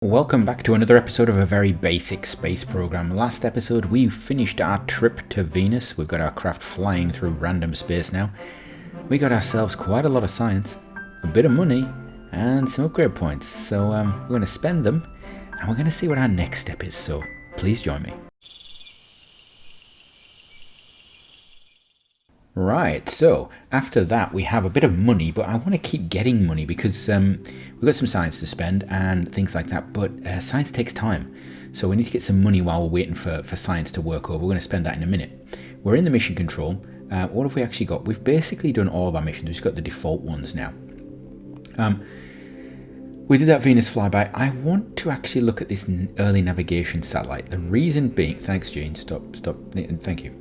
Welcome back to another episode of a very basic space program. Last episode we finished our trip to Venus. We've got our craft flying through random space now. We got ourselves quite a lot of science, a bit of money, and some upgrade points. So we're going to spend them and we're going to see what our next step is. So please join me. Right, so after that we have a bit of money, but I want to keep getting money because we've got some science to spend and things like that, but science takes time. So we need to get some money while we're waiting for science to work over. We're going to spend that in a minute. We're in the mission control. What have we actually got? We've basically done all of our missions. We've just got the default ones now. We did that Venus flyby. I want to actually look at this early navigation satellite. The reason being, thanks Jane, stop, thank you.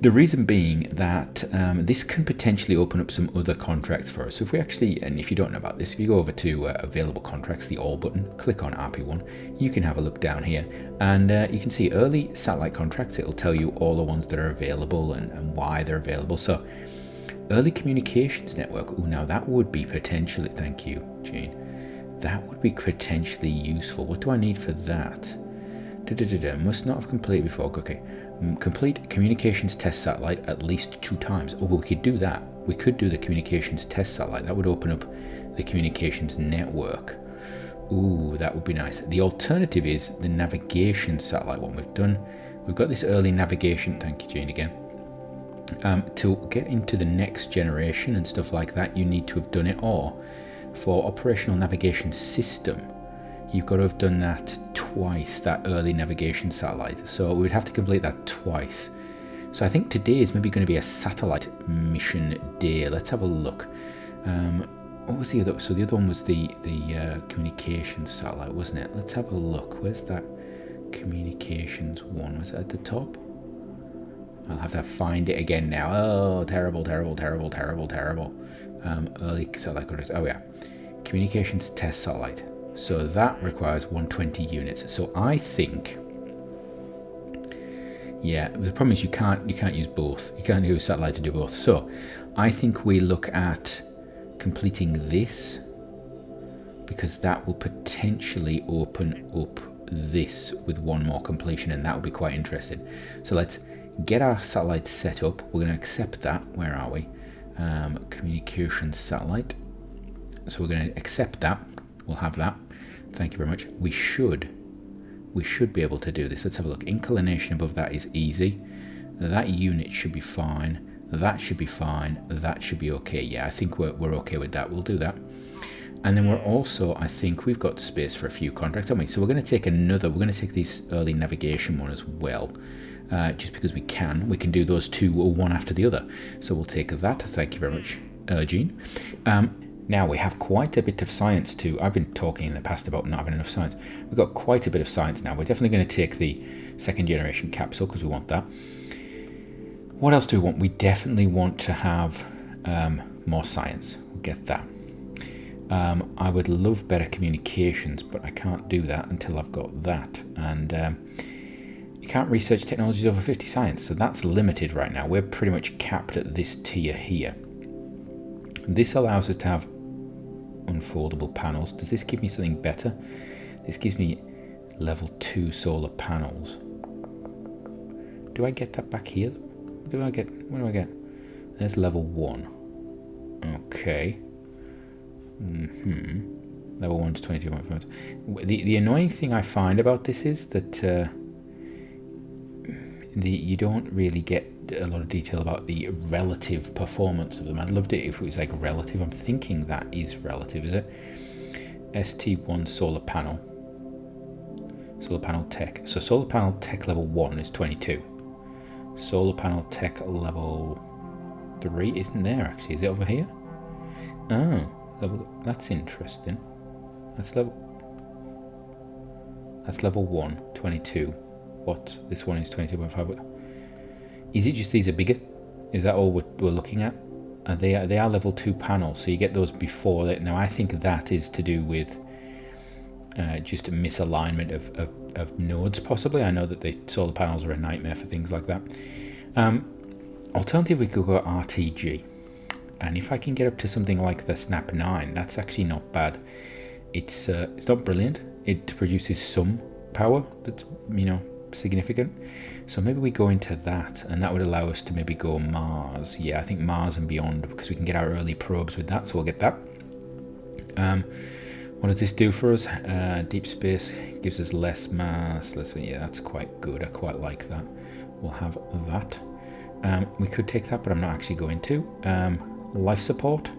The reason being that this can potentially open up some other contracts for us. So if we actually, and if you don't know about this, if you go over to available contracts, the all button, click on RP-1, you can have a look down here and you can see early satellite contracts. It'll tell you all the ones that are available and why they're available. So early communications network, oh, now that would be potentially, thank you, Jane, that would be potentially useful. What do I need for that? Must not have completed before, okay. Complete communications test satellite at least 2 times. Oh, we could do that. We could do the communications test satellite. That would open up the communications network. Ooh, that would be nice. The alternative is the navigation satellite one. We've got this early navigation. Thank you, Jane, again. To get into the next generation and stuff like that, you need to have done it. Or for operational navigation system, you've got to have done that twice, that early navigation satellite. So we'd have to complete that twice. So I think today is maybe going to be a satellite mission day. Let's have a look. What was the other? So the other one was the communications satellite, wasn't it? Let's have a look. Where's that communications one? Was it at the top? I'll have to find it again now. Oh, terrible. Early satellite. Oh yeah, communications test satellite. So that requires 120 units. So I think, yeah, the problem is you can't use both. You can't use satellite to do both. So I think we look at completing this because that will potentially open up this with one more completion, and that will be quite interesting. So let's get our satellite set up. We're going to accept that. Where are we? Communications satellite. So we're going to accept that. We'll have that. Thank you very much. We should be able to do this. Let's have a look. Inclination above that is easy. That unit should be fine. That should be fine. That should be okay. Yeah, I think we're okay with that. We'll do that. And then we're also, I think we've got space for a few contracts, haven't we? So we're going to take this early navigation one as well. Just because we can do those two one after the other. So we'll take that. Thank you very much, Jean. Now we have quite a bit of science too. I've been talking in the past about not having enough science. We've got quite a bit of science now. We're definitely going to take the 2nd generation capsule because we want that. What else do we want? We definitely want to have more science. We'll get that. I would love better communications, but I can't do that until I've got that. And you can't research technologies over 50 science, so that's limited right now. We're pretty much capped at this tier here. This allows us to have unfoldable panels. Does this give me something better? This gives me level 2 solar panels. Do I get that back here? What do I get? There's level 1. Okay. Level 1 to 22.5. The annoying thing I find about this is that you don't really get a lot of detail about the relative performance of them. I'd loved it if it was like relative. I'm thinking that is relative, is it? ST1 solar panel tech. So solar panel tech level 1 is 22. Solar panel tech level 3 isn't there actually. Is it over here? Oh, that's interesting. That's level 1, 22. What? This one is 22.5. Is it just these are bigger? Is that all we're looking at? They are level 2 panels, so you get those before that. Now I think that is to do with just a misalignment of nodes, possibly. I know that the solar panels are a nightmare for things like that. Alternatively, we could go RTG, and if I can get up to something like the Snap 9, that's actually not bad. It's not brilliant. It produces some power that's, significant. So maybe we go into that, and that would allow us to maybe go Mars. Yeah, I think Mars and beyond, because we can get our early probes with that, so we'll get that. What does this do for us? Deep space gives us less mass. Yeah, that's quite good. I quite like that. We'll have that. We could take that, but I'm not actually going to. Life support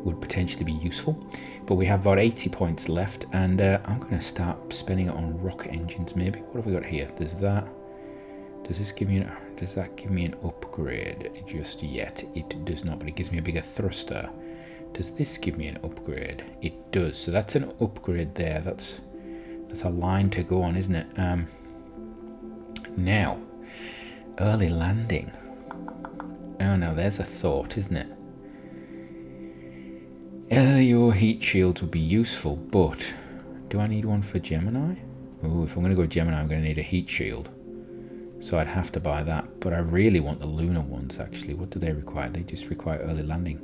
would potentially be useful, but we have about 80 points left, and I'm going to start spending it on rocket engines maybe. What have we got here? There's that. Does that give me an upgrade just yet? It does not, but it gives me a bigger thruster. Does this give me an upgrade? It does. So that's an upgrade there. That's a line to go on, isn't it? Now, early landing. Oh, now there's a thought, isn't it? Your heat shields would be useful, but do I need one for Gemini? Oh, if I'm going to go Gemini, I'm going to need a heat shield. So I'd have to buy that, but I really want the lunar ones actually. What do they require? They just require early landing.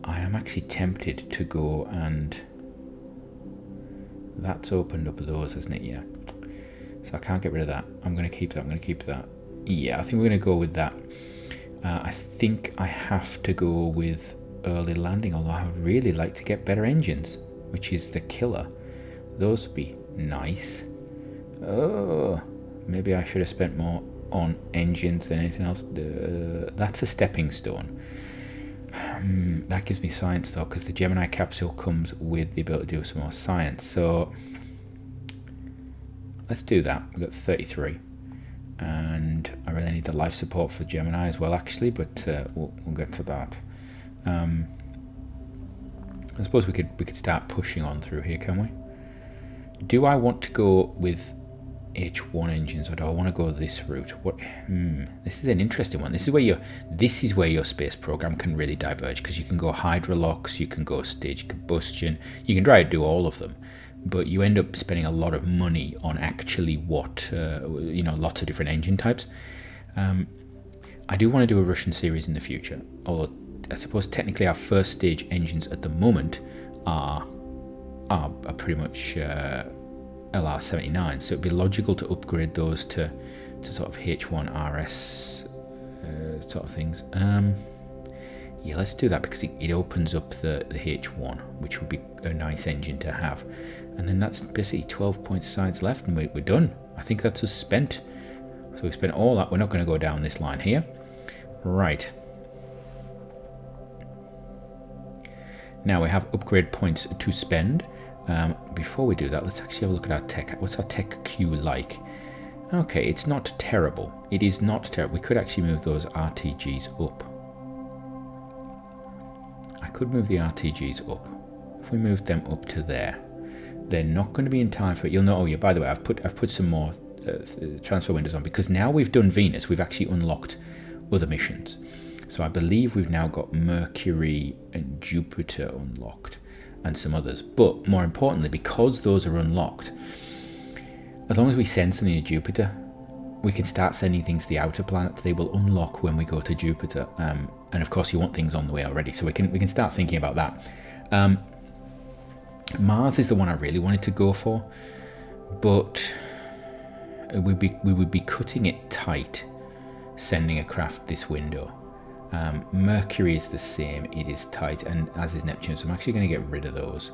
I am actually tempted to go, and that's opened up those, hasn't it? Yeah. So I can't get rid of that. I'm going to keep that. Yeah, I think we're going to go with that. I think I have to go with early landing, although I would really like to get better engines, which is the killer. Those would be nice. Oh, maybe I should have spent more on engines than anything else. That's a stepping stone. That gives me science though, because the Gemini capsule comes with the ability to do some more science. So let's do that. We've got 33, and I really need the life support for Gemini as well, actually. But we'll get to that. I suppose we could start pushing on through here, can we? Do I want to go with H1 engines, or do I want to go this route? This is an interesting one. This is where your space program can really diverge, because you can go hydrolox, you can go staged combustion, you can try to do all of them, but you end up spending a lot of money on actually lots of different engine types. I do want to do a Russian series in the future, although I suppose technically our first stage engines at the moment are pretty much LR79, so it'd be logical to upgrade those to sort of H1 RS sort of things. Yeah, let's do that, because it opens up the H1, which would be a nice engine to have. And then that's basically 12 points sides left, and we're done. I think that's us spent. So we spent all that. We're not going to go down this line here. Right. Now we have upgrade points to spend. Before we do that, let's actually have a look at our tech. What's our tech queue like? Okay, it's not terrible. It is not terrible. We could actually move those RTGs up. I could move the RTGs up. If we moved them up to there, they're not going to be in time for it. You'll know. Oh yeah, by the way, I've put some more transfer windows on, because now we've done Venus, we've actually unlocked other missions. So I believe we've now got Mercury and Jupiter unlocked, and some others. But more importantly, because those are unlocked, as long as we send something to Jupiter, we can start sending things to the outer planets. They will unlock when we go to Jupiter. And of course you want things on the way already, so we can start thinking about that. Mars is the one I really wanted to go for, but we would be cutting it tight sending a craft this window. Mercury is the same, it is tight, and as is Neptune, so I'm actually going to get rid of those.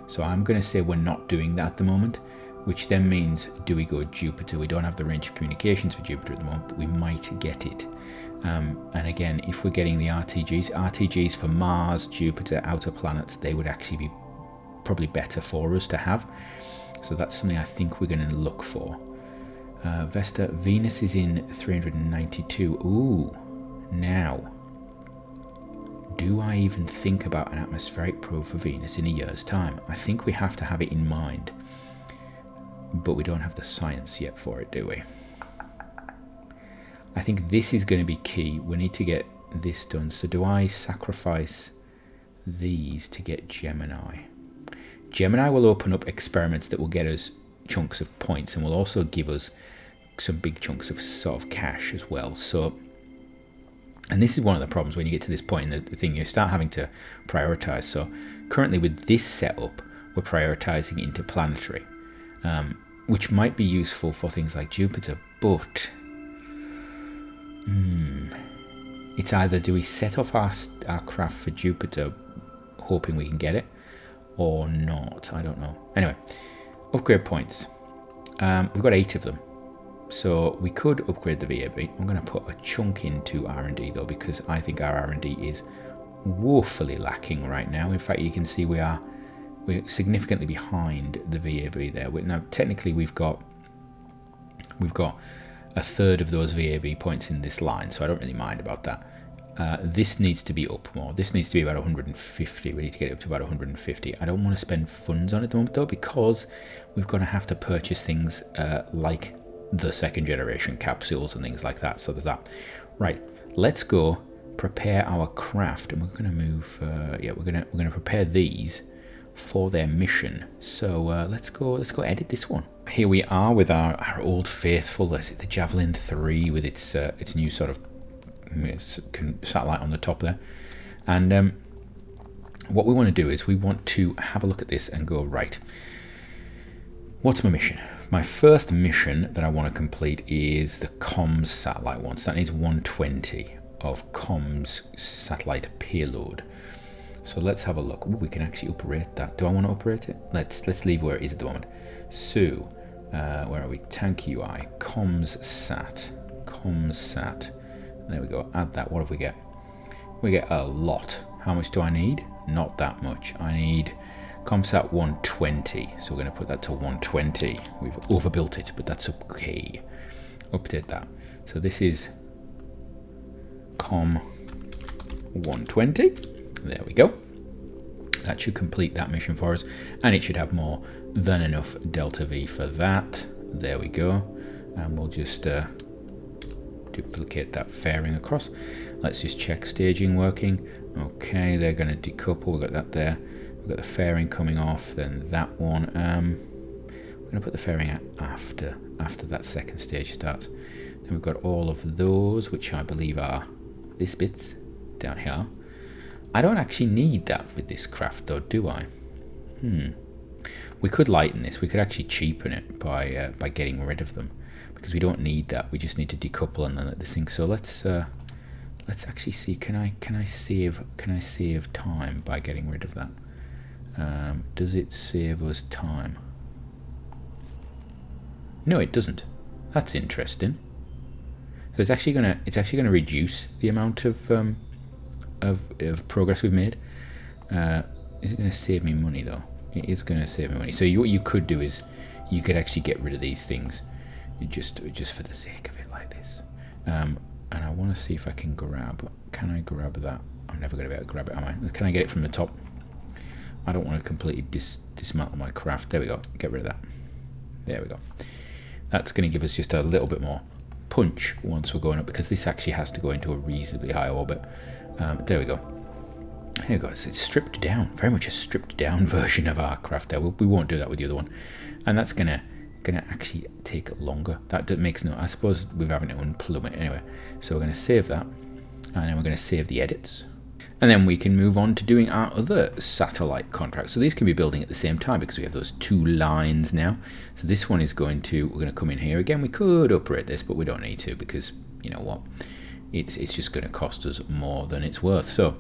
So I'm going to say we're not doing that at the moment, which then means, do we go Jupiter? We don't have the range of communications for Jupiter at the moment, but we might get it. And again, if we're getting the RTGs for Mars, Jupiter, outer planets, they would actually be probably better for us to have. So that's something I think we're going to look for. Vesta, Venus is in 392. Ooh, now, do I even think about an atmospheric probe for Venus in a year's time? I think we have to have it in mind, but we don't have the science yet for it, do we? I think this is going to be key. We need to get this done. So do I sacrifice these to get Gemini? Gemini will open up experiments that will get us chunks of points, and will also give us some big chunks of sort of cash as well. So, and this is one of the problems when you get to this point in the thing, you start having to prioritize. So currently with this setup, we're prioritizing interplanetary, which might be useful for things like Jupiter, but it's either do we set off our craft for Jupiter hoping we can get it, or not. I don't know. Anyway, upgrade points. We've got 8 of them. So we could upgrade the VAB. I'm going to put a chunk into R&D though, because I think our R&D is woefully lacking right now. In fact, you can see we're significantly behind the VAB there. Now, technically, we've got a third of those VAB points in this line, so I don't really mind about that. This needs to be up more. This needs to be about 150. We need to get it up to about 150. I don't want to spend funds on it at the moment though, because we're going to have to purchase things like the 2nd generation capsules and things like that. So there's that. Right, let's go prepare our craft, and we're going to move. We're going to prepare these for their mission. So let's go edit this one. Here we are with our old faithful. The Javelin 3 with its new sort of satellite on the top there. And what we want to do is we want to have a look at this and go, right, what's my mission? My first mission that I want to complete is the comms satellite one. So that needs 120 of comms satellite payload. So let's have a look. Ooh, we can actually uprate that. Do I want to uprate it? Let's leave where it is at the moment. So where are we? Tank UI, comms sat. There we go. Add that. What have we get? We get a lot. How much do I need? Not that much. I need ComSat 120. So we're going to put that to 120. We've overbuilt it, but that's okay. Update that. So this is Com 120. There we go. That should complete that mission for us, and it should have more than enough Delta V for that. There we go. And we'll just duplicate that fairing across. Let's just check staging working. Okay, they're going to decouple. We've got that there. We've got the fairing coming off, then that one. We're going to put the fairing after that 2nd stage starts. Then we've got all of those, which I believe are this bits down here. I don't actually need that with this craft though, do I? We could lighten this. We could actually cheapen it by getting rid of them, because we don't need that. We just need to decouple and then let this thing. So let's actually see. Can I save time by getting rid of that? Does it save us time? No, it doesn't. That's interesting. So it's actually gonna reduce the amount of progress we've made. Is it going to save me money though? It is going to save me money. So what you could do is you could actually get rid of these things, just for the sake of it, like this. And I want to see if I can grab. Can I grab that? I'm never going to be able to grab it, am I? Can I get it from the top? I don't want to completely dismantle my craft. There we go. Get rid of that. There we go. That's going to give us just a little bit more punch once we're going up, because this actually has to go into a reasonably high orbit. There we go. Here we go. It's stripped down. Very much a stripped down version of our craft there. We won't do that with the other one. And that's gonna actually take longer. That makes no. I suppose we're having to unplumb it anyway. So we're gonna save that, and then we're gonna save the edits, and then we can move on to doing our other satellite contracts. So these can be building at the same time because we have those 2 lines now. So this one is we're gonna come in here again. We could operate this, but we don't need to, because you know what? It's just going to cost us more than it's worth. So,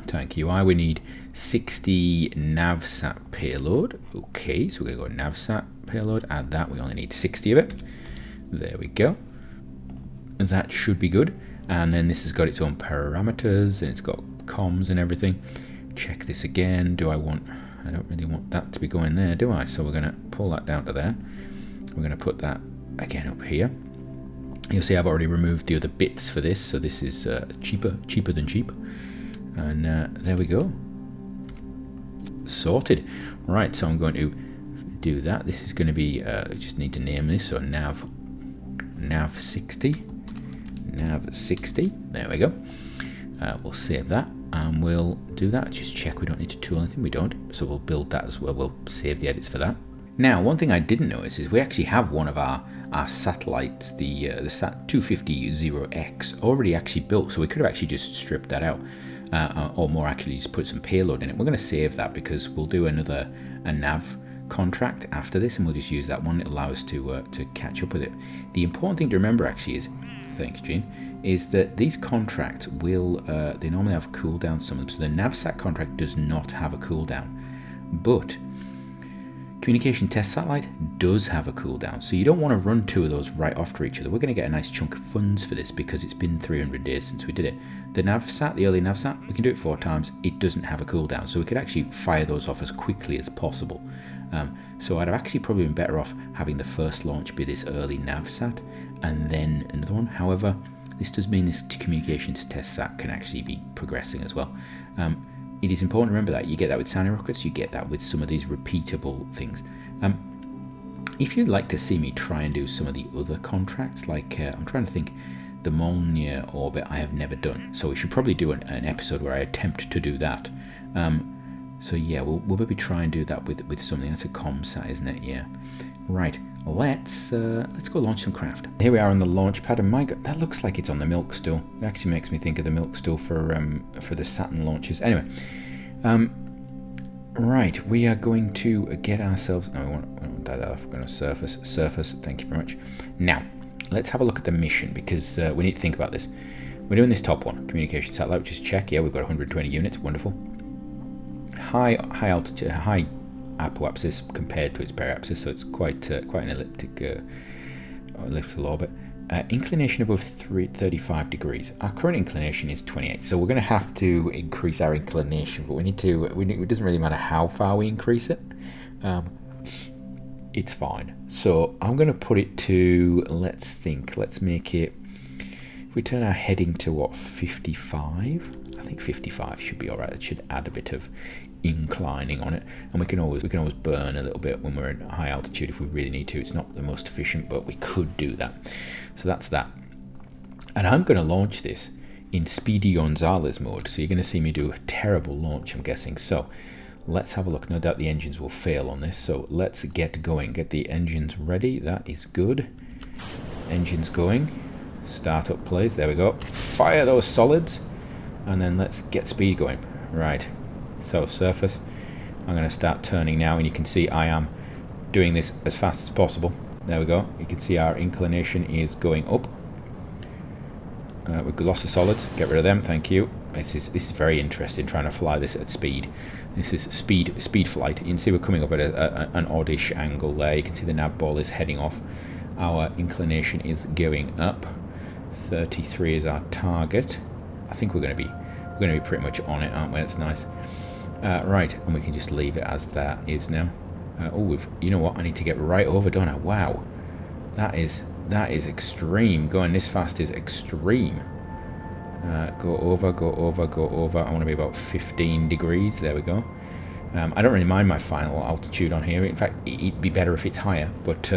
tank UI, we need 60 navsat payload. Okay, so we're going to go navsat payload, add that. We only need 60 of it. There we go. That should be good. And then this has got its own parameters, and it's got comms and everything. Check this again. I don't really want that to be going there, do I? So we're going to pull that down to there. We're going to put that again up here. You'll see I've already removed the other bits for this, so this is cheaper than cheap. And there we go. Sorted. Right, so I'm going to do that. This is going to be, I just need to name this, so nav 60. Nav 60. There we go. We'll save that, and we'll do that. Just check we don't need to tool anything. We don't, so we'll build that as well. We'll save the edits for that. Now, one thing I didn't notice is we actually have one of our satellites, the Sat 250 0X, already actually built, so we could have actually just stripped that out. or more accurately, just put some payload in it. We're going to save that because we'll do a nav contract after this, and we'll just use that one. It'll allow us to catch up with it. The important thing to remember actually is, thanks Gene, is that these contracts will, they normally have cooldown, some of them. So the NavSat contract does not have a cooldown, but Communication Test Satellite does have a cooldown. So you don't want to run two of those right after each other. We're going to get a nice chunk of funds for this because it's been 300 days since we did it. The NavSat, the early NavSat, we can do it 4 times. It doesn't have a cooldown, so we could actually fire those off as quickly as possible. So I'd have actually probably been better off having the first launch be this early NavSat and then another one. However, this does mean this Communications Test Sat can actually be progressing as well. It is important to remember that. You get that with sounding rockets, you get that with some of these repeatable things. If you'd like to see me try and do some of the other contracts, like I'm trying to think, the Molniya orbit I have never done, so we should probably do an episode where I attempt to do that. So yeah, we'll maybe try and do that with something. That's a ComSat, isn't it? Yeah. Right. Let's go launch some craft. Here we are on the launch pad, and my God, that looks like it's on the milk stool. It actually makes me think of the milk stool for the Saturn launches. Anyway, right, we are going to get ourselves. No, we want that off. We're going to surface. Thank you very much. Now, let's have a look at the mission because we need to think about this. We're doing this top one, communication satellite, which is check. Yeah, we've got 120 units. Wonderful. High altitude, high apoapsis compared to its periapsis, so it's quite an elliptical orbit. Inclination above 35 degrees. Our current inclination is 28, so we're going to have to increase our inclination, but it doesn't really matter how far we increase it. It's fine. So I'm going to put it to, let's make it, if we turn our heading to what, 55? I think 55 should be all right. It should add a bit of inclining on it, and we can always burn a little bit when we're in high altitude if we really need to. It's not the most efficient, but we could do that. So that's that. And I'm going to launch this in Speedy Gonzalez mode, so you're going to see me do a terrible launch, I'm guessing. So let's have a look. No doubt the engines will fail on this, so let's get going. Get the engines ready. That is good. Engines going. Startup plays. There we go. Fire those solids, and then let's get speed going. Right. So surface, I'm going to start turning now, and you can see I am doing this as fast as possible. There we go. You can see our inclination is going up. We've lost the solids. Get rid of them. Thank you. This is very interesting trying to fly this at speed. This is speed flight. You can see we're coming up at an oddish angle there. You can see the nav ball is heading off. Our inclination is going up. 33 is our target. I think we're going to be pretty much on it, aren't we? That's nice. Right, and we can just leave it as that is now. You know what? I need to get right over, don't I? Wow, that is extreme. Going this fast is extreme. Go over. I want to be about 15 degrees. There we go. I don't really mind my final altitude on here. In fact, it'd be better if it's higher. But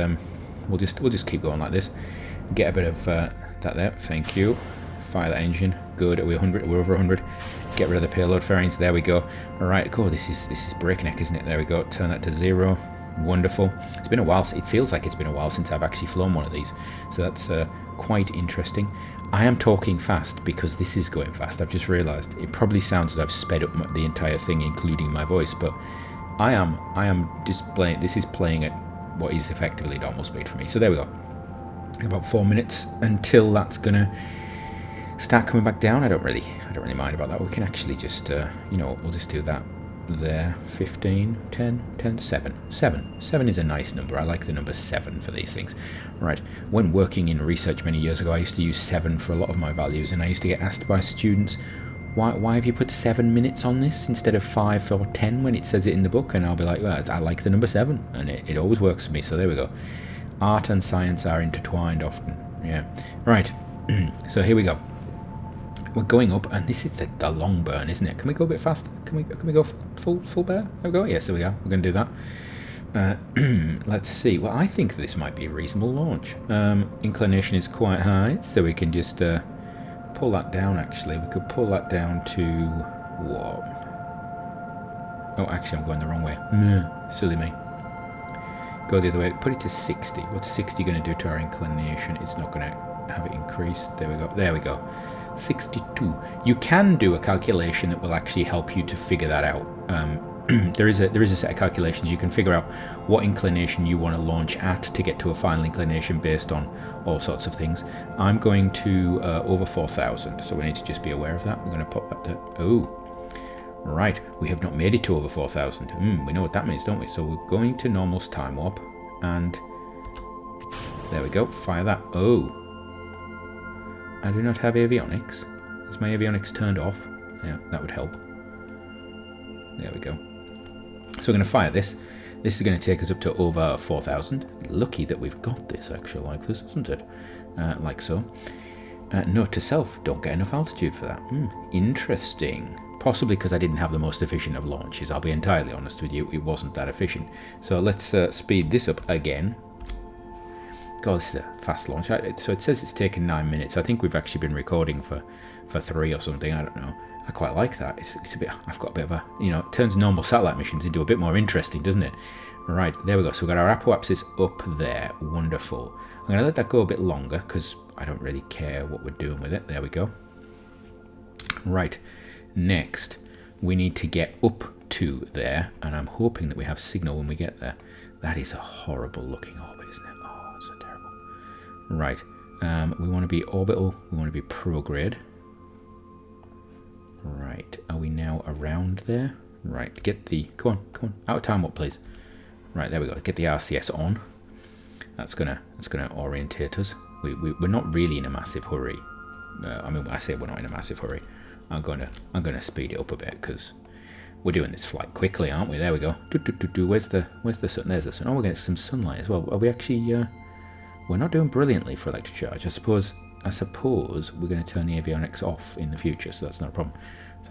we'll just keep going like this. Get a bit of that there. Thank you. Fire that engine. Good. Are we 100? We're over 100. Get rid of the payload fairings. There we go. All right. Cool. This is breakneck, isn't it? There we go. Turn that to 0. Wonderful. It's been a while. It feels like it's been a while since I've actually flown one of these. So that's quite interesting. I am talking fast because this is going fast. I've just realised. It probably sounds as I've sped up the entire thing, including my voice. But I am just playing. This is playing at what is effectively normal speed for me. So there we go. About 4 minutes until that's gonna start coming back down. I don't really mind about that. We can actually just we'll just do that there. 15, 10, 7 is a nice number. I like the number 7 for these things. Right, when working in research many years ago, I used to use 7 for a lot of my values, and I used to get asked by students, why have you put 7 minutes on this instead of 5 or 10 when it says it in the book? And I'll be like, well, I like the number 7, and it always works for me. So there we go. Art and science are intertwined often. Yeah. Right. So here we go. We're going up, and this is the long burn, isn't it? Can we go a bit faster? Can we go full bear? There we go. Yes, there we are. We're going to do that. Let's see. Well, I think this might be a reasonable launch. Inclination is quite high, so we can just pull that down. Actually, we could pull that down to what? Oh, actually, I'm going the wrong way. Silly me. Go the other way. Put it to 60. What's 60 going to do to our inclination? It's not going to have it increase. There we go. 62. You can do a calculation that will actually help you to figure that out. There is a set of calculations. You can figure out what inclination you want to launch at to get to a final inclination based on all sorts of things. I'm going to over 4,000, so we need to just be aware of that. We're going to pop that to, oh, right, we have not made it to over 4,000. We know what that means, don't we? So we're going to normal's time warp, and there we go, fire that. Oh, I do not have avionics. Is my avionics turned off? Yeah, that would help. There we go. So we're going to fire this. This is going to take us up to over 4,000. Lucky that we've got this actually like this, isn't it? Like so. Note to self, don't get enough altitude for that. Interesting. Possibly because I didn't have the most efficient of launches. I'll be entirely honest with you, it wasn't that efficient. So let's speed this up again. God, this is a fast launch. So it says it's taken 9 minutes. I think we've actually been recording for 3 or something. I don't know. I quite like that. It's a bit. I've got a bit of a, it turns normal satellite missions into a bit more interesting, doesn't it? Right, there we go. So we've got our apoapsis up there. Wonderful. I'm going to let that go a bit longer because I don't really care what we're doing with it. There we go. Right, next we need to get up to there, and I'm hoping that we have signal when we get there. That is a horrible looking orbit, isn't it? Oh, it's so terrible. Right, we want to be orbital. We want to be prograde. Right, are we now around there? Right, get the, come on, out of time warp, please. Right, there we go. Get the RCS on. That's gonna orientate us. We're not really in a massive hurry. I mean, I say we're not in a massive hurry. I'm gonna speed it up a bit because we're doing this flight quickly, aren't we? There we go. Where's the sun? There's the sun. Oh, we're getting some sunlight as well. Are we actually? We're not doing brilliantly for electric charge. I suppose we're going to turn the avionics off in the future, so that's not a problem.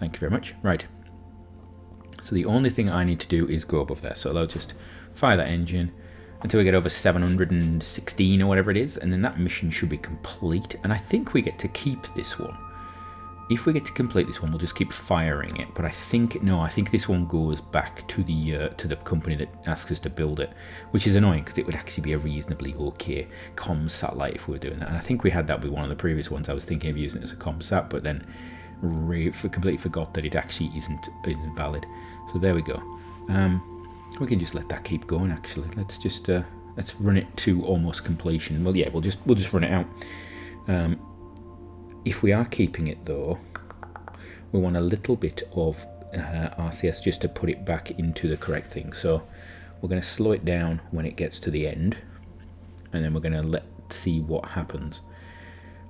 Thank you very much. Right. So the only thing I need to do is go above there. So I'll just fire that engine until we get over 716 or whatever it is, and then that mission should be complete. And I think we get to keep this one. If we get to complete this one, we'll just keep firing it. But I think this one goes back to the company that asks us to build it, which is annoying because it would actually be a reasonably okay comms satellite if we were doing that. And I think we had that with one of the previous ones. I was thinking of using it as a comms sat, but then completely forgot that it actually isn't valid. So there we go. We can just let that keep going. Actually, let's just let's run it to almost completion. Well, yeah, we'll just run it out. If we are keeping it though, we want a little bit of RCS just to put it back into the correct thing. So we're going to slow it down when it gets to the end, and then we're going to see what happens.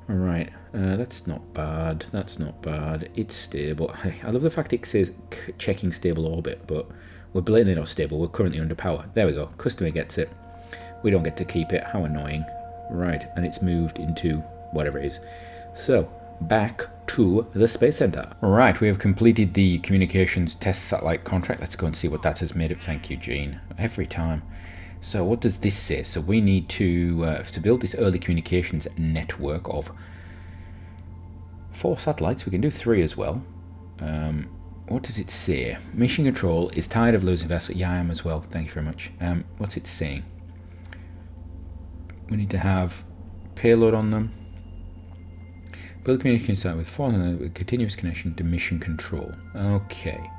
All right, that's not bad. That's not bad. It's stable. I love the fact it says checking stable orbit, but we're blatantly not stable. We're currently under power. There we go. Customer gets it. We don't get to keep it. How annoying. Right, and it's moved into whatever it is. So, back to the Space Center. Right, we have completed the communications test satellite contract. Let's go and see what that has made it. Thank you, Gene. Every time. So what does this say? So we need to build this early communications network of 4 satellites. We can do 3 as well. What does it say? Mission Control is tired of losing vessels. Yeah, I am as well. Thank you very much. What's it saying? We need to have payload on them. Build communication site with 4 with continuous connection to mission control. Okay.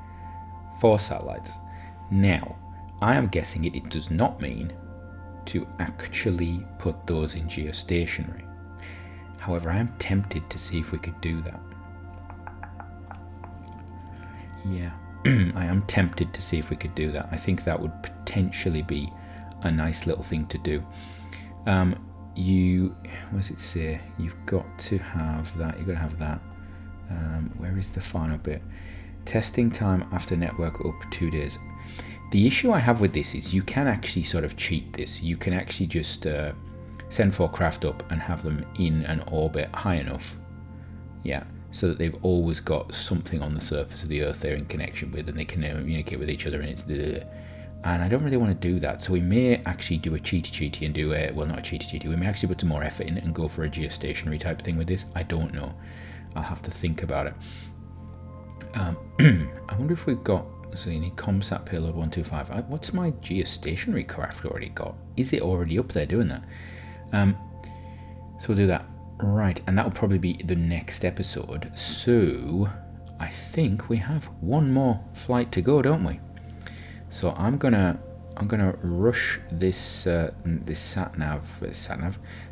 4 satellites. Now, I am guessing it does not mean to actually put those in geostationary. However, I am tempted to see if we could do that. Yeah, I am tempted to see if we could do that. I think that would potentially be a nice little thing to do. What does it say? You've got to have that. You've got to have that. Where is the final bit? Testing time after network up 2 days. The issue I have with this is you can actually sort of cheat this. You can actually just send 4 craft up and have them in an orbit high enough, yeah, so that they've always got something on the surface of the Earth they're in connection with, and they can communicate with each other. And I don't really want to do that. So we may actually do a cheaty and do a, well, not a cheaty. We may actually put some more effort in it and go for a geostationary type thing with this. I don't know. I'll have to think about it. I wonder if we've got, so you need ComSat payload 125. What's my geostationary craft already got? Is it already up there doing that? So we'll do that. Right, and that will probably be the next episode. So I think we have one more flight to go, don't we? So I'm gonna rush this this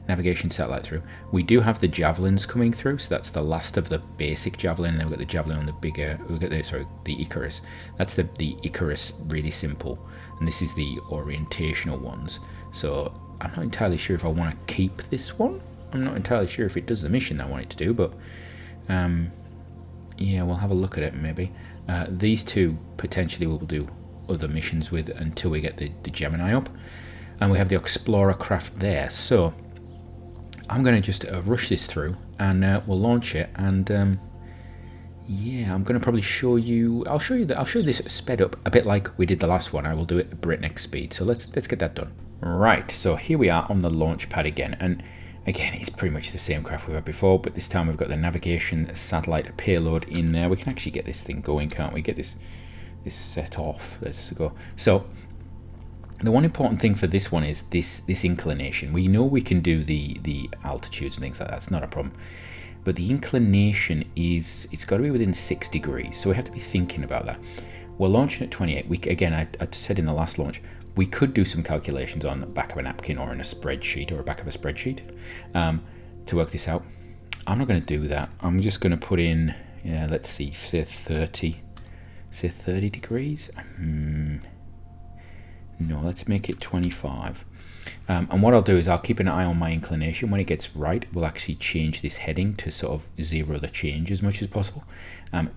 navigation satellite through. We do have the javelins coming through, so that's the last of the basic javelin. And then we've got the javelin on the bigger. We've got the Icarus. That's the Icarus, really simple, and this is the orientational ones. So I'm not entirely sure if I want to keep this one. I'm not entirely sure if it does the mission I want it to do, but yeah, we'll have a look at it maybe. These two potentially we'll do other missions with until we get the Gemini up, and we have the Explorer craft there. So I'm going to just rush this through, and we'll launch it. And yeah, I'm going to probably show you. I'll show you this sped up a bit like we did the last one. I will do it at breakneck speed. So let's get that done. Right. So here we are on the launch pad again, and again, it's pretty much the same craft we had before, but this time we've got the navigation satellite payload in there. We can actually get this thing going, can't we? Get this set off. Let's go. So the one important thing for this one is this inclination. We know we can do the altitudes and things like that. That's not a problem. But the inclination is, it's got to be within 6 degrees. So we have to be thinking about that. We're launching at 28. Again, I said in the last launch, we could do some calculations on the back of a napkin or in a spreadsheet or a back of a spreadsheet to work this out. I'm not going to do that. I'm just going to put in, yeah, let's see, say 30 degrees. No, let's make it 25. And what I'll do is I'll keep an eye on my inclination. When it gets right, we'll actually change this heading to sort of zero the change as much as possible.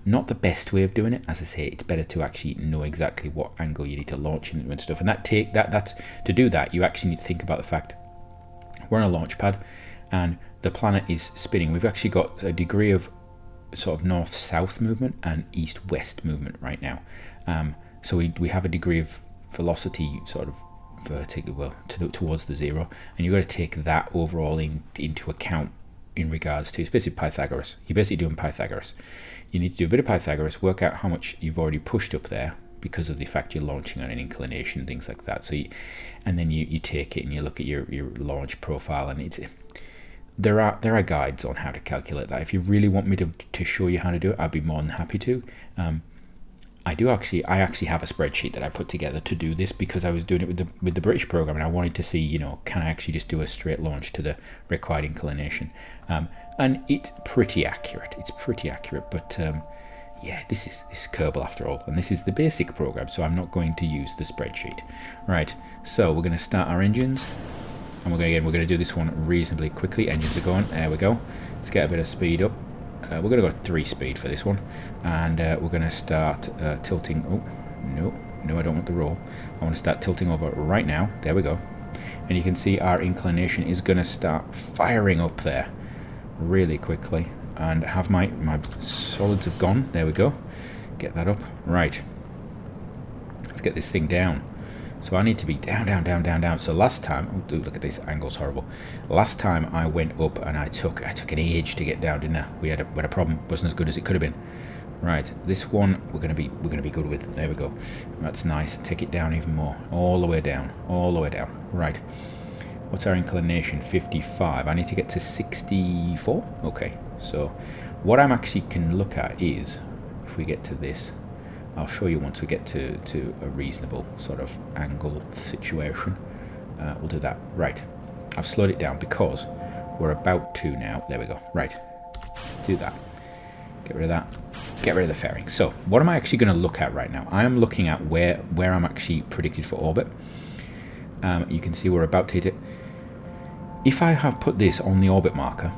Not the best way of doing it. As I say, it's better to actually know exactly what angle you need to launch into and stuff. And that's to do that, you actually need to think about the fact we're on a launch pad and the planet is spinning. We've actually got a degree of sort of north-south movement and east-west movement right now. So we have a degree of velocity sort of vertical, well, towards the zero, and you've got to take that overall into account in regards to, it's basically Pythagoras. You're basically doing Pythagoras. You need to do a bit of Pythagoras, work out how much you've already pushed up there because of the fact you're launching on an inclination, things like that. So and then you take it and you look at your launch profile, and there are guides on how to calculate that. If you really want me to show you how to do it, I'd be more than happy to. I actually have a spreadsheet that I put together to do this because I was doing it with the British program, and I wanted to see, you know, can I actually just do a straight launch to the required inclination? And it's pretty accurate. It's pretty accurate, but yeah, this is Kerbal after all, and this is the basic program, so I'm not going to use the spreadsheet. Right, so we're going to start our engines, and we're going to do this one reasonably quickly. Engines are going. There we go. Let's get a bit of speed up. We're going to go 3 speed for this one, and we're going to start tilting. Oh, no, I don't want the roll. I want to start tilting over right now. There we go. And you can see our inclination is going to start firing up there really quickly, and have my solids have gone. There we go. Get that up. Right. Let's get this thing down. So I need to be down. So last time, oh, look at this, angle's horrible. Last time I went up and I took an age to get down, didn't I? We had a problem. Wasn't as good as it could have been. Right, this one we're gonna be good with. There we go. That's nice. Take it down even more. All the way down. Right. What's our inclination? 55. I need to get to 64. Okay. So what I'm actually can look at is, if we get to this, I'll show you once we get to a reasonable sort of angle situation. We'll do that. Right. I've slowed it down because we're about to now. There we go. Right. Do that. Get rid of that. Get rid of the fairing. So what am I actually going to look at right now? I am looking at where I'm actually predicted for orbit. You can see we're about to hit it. If I have put this on the orbit marker,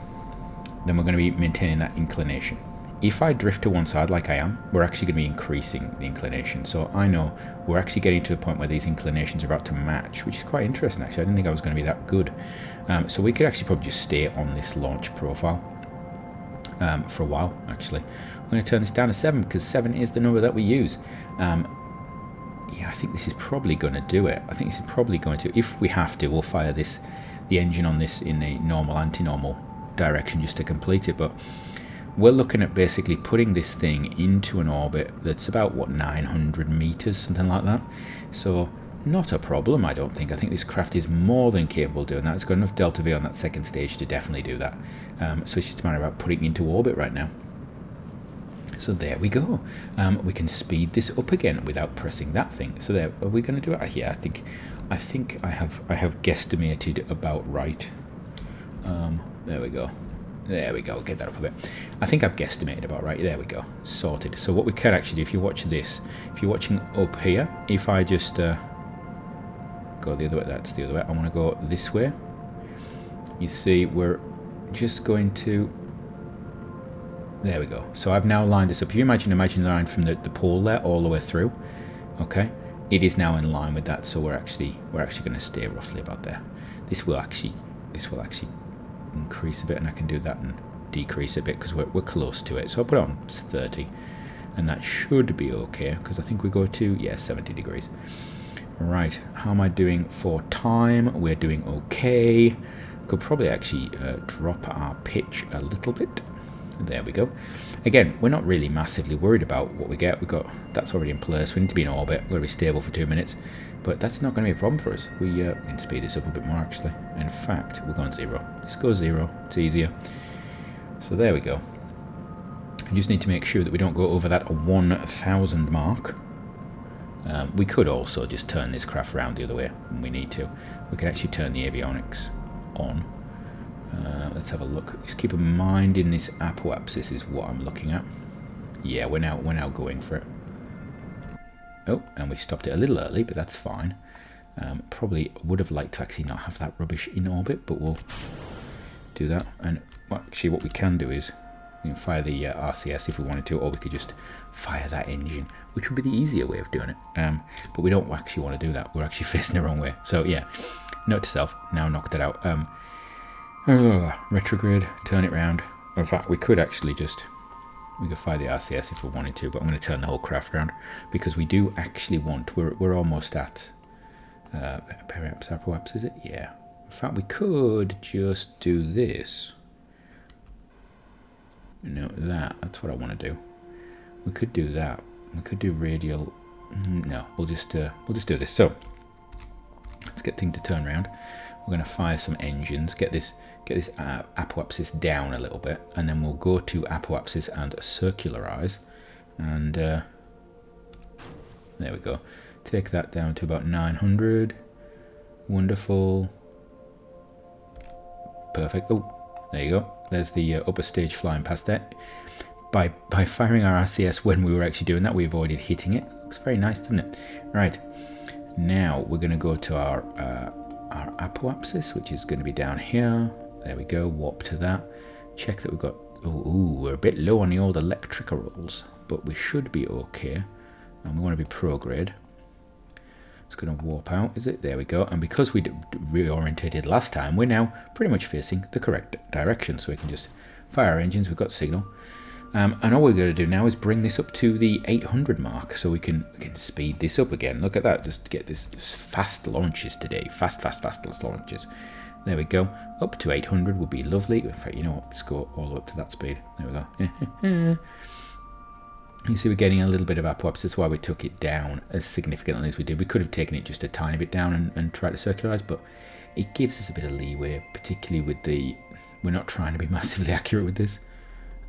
then we're going to be maintaining that inclination. If I drift to one side like I am, we're actually going to be increasing the inclination. So I know we're actually getting to the point where these inclinations are about to match, which is quite interesting actually. I didn't think I was going to be that good. So we could actually probably just stay on this launch profile for a while actually. I'm going to turn this down to 7 because 7 is the number that we use. Yeah, I think this is probably going to do it. I think this is probably going to, if we have to, we'll fire the engine on this in a normal, anti-normal direction just to complete it. But we're looking at basically putting this thing into an orbit that's about, what, 900 meters, something like that. So Not a problem, I don't think. I think this craft is more than capable of doing that. It's got enough delta V on that second stage to definitely do that. So it's just a matter of putting it into orbit right now. So there we go. We can speed this up again without pressing that thing. So there, are we going to do it? Yeah, I think I have guesstimated about right. There we go. There we go. Get that up a bit. I think I've guesstimated about right. There we go. Sorted. So what we can actually do, if you watch this, if you're watching up here, if I just go the other way, that's the other way. I want to go this way. You see, we're just going to. There we go. So I've now lined this up. If you imagine the line from the pole there all the way through. Okay. It is now in line with that. So we're actually going to stay roughly about there. This will actually increase a bit, and I can do that and decrease a bit because we're close to it. So I'll put it on 30, and that should be okay because I think we go to 70 degrees. Right, how am I doing for time? We're doing okay. Could probably actually drop our pitch a little bit. There we go. Again, we're not really massively worried about what we get. That's already in place. We need to be in orbit. We're going to be stable for 2 minutes. But that's not going to be a problem for us. We can speed this up a bit more, actually. In fact, we're going 0. Just go 0. It's easier. So there we go. We just need to make sure that we don't go over that 1,000 mark. We could also just turn this craft around the other way when we need to. We can actually turn the avionics on. Let's have a look. Just keep in mind in this apoapsis is what I'm looking at. Yeah, we're now going for it. Oh, and we stopped it a little early, but that's fine. Probably would have liked to actually not have that rubbish in orbit, but we'll do that. And actually what we can do is we can fire the RCS if we wanted to, or we could just fire that engine, which would be the easier way of doing it. But we don't actually want to do that. We're actually facing the wrong way. So yeah, note to self, now knocked it out. Retrograde, turn it round. In fact, we could actually we could fire the RCS if we wanted to, but I'm going to turn the whole craft around because we do actually want, we're almost at periaps, apoaps, is it? Yeah. In fact, we could just do this. That's what I want to do. We could do that. We could do radial. No, we'll just do this. So let's get things to turn around. We're going to fire some engines, get this apoapsis down a little bit, and then we'll go to apoapsis and circularize, and there we go. Take that down to about 900. Wonderful. Perfect. Oh, there you go. There's the upper stage flying past that. By firing our RCS when we were actually doing that, we avoided hitting it. Looks very nice, doesn't it? Right. Now we're going to go to our apoapsis, which is going to be down here. There we go. Warp to that. Check that we've got. Ooh, we're a bit low on the old electricals, but we should be okay. And we want to be prograde. It's going to warp out, is it? There we go. And because we reorientated last time, we're now pretty much facing the correct direction. So we can just fire our engines. We've got signal. And all we're going to do now is bring this up to the 800 mark, so we can speed this up again. Look at that, just get this fast launches today. Fast launches. There we go. Up to 800 would be lovely. In fact, you know what? Let's go all the way up to that speed. There we go. You see we're getting a little bit of apoapsis. That's why we took it down as significantly as we did. We could have taken it just a tiny bit down and tried to circularize, but it gives us a bit of leeway, particularly with we're not trying to be massively accurate with this.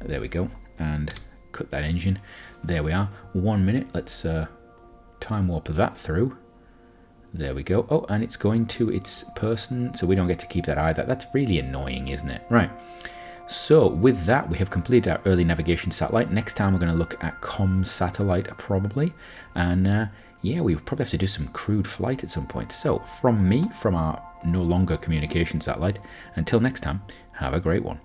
There we go. And cut that engine. There we are. 1 minute. Let's time warp that through. There we go. Oh, and it's going to its person, so we don't get to keep that either. That's really annoying, isn't it? Right. So with that, we have completed our early navigation satellite. Next time we're going to look at comm satellite probably. And yeah, we probably have to do some crewed flight at some point. So from me, from our no longer communication satellite, until next time, have a great one.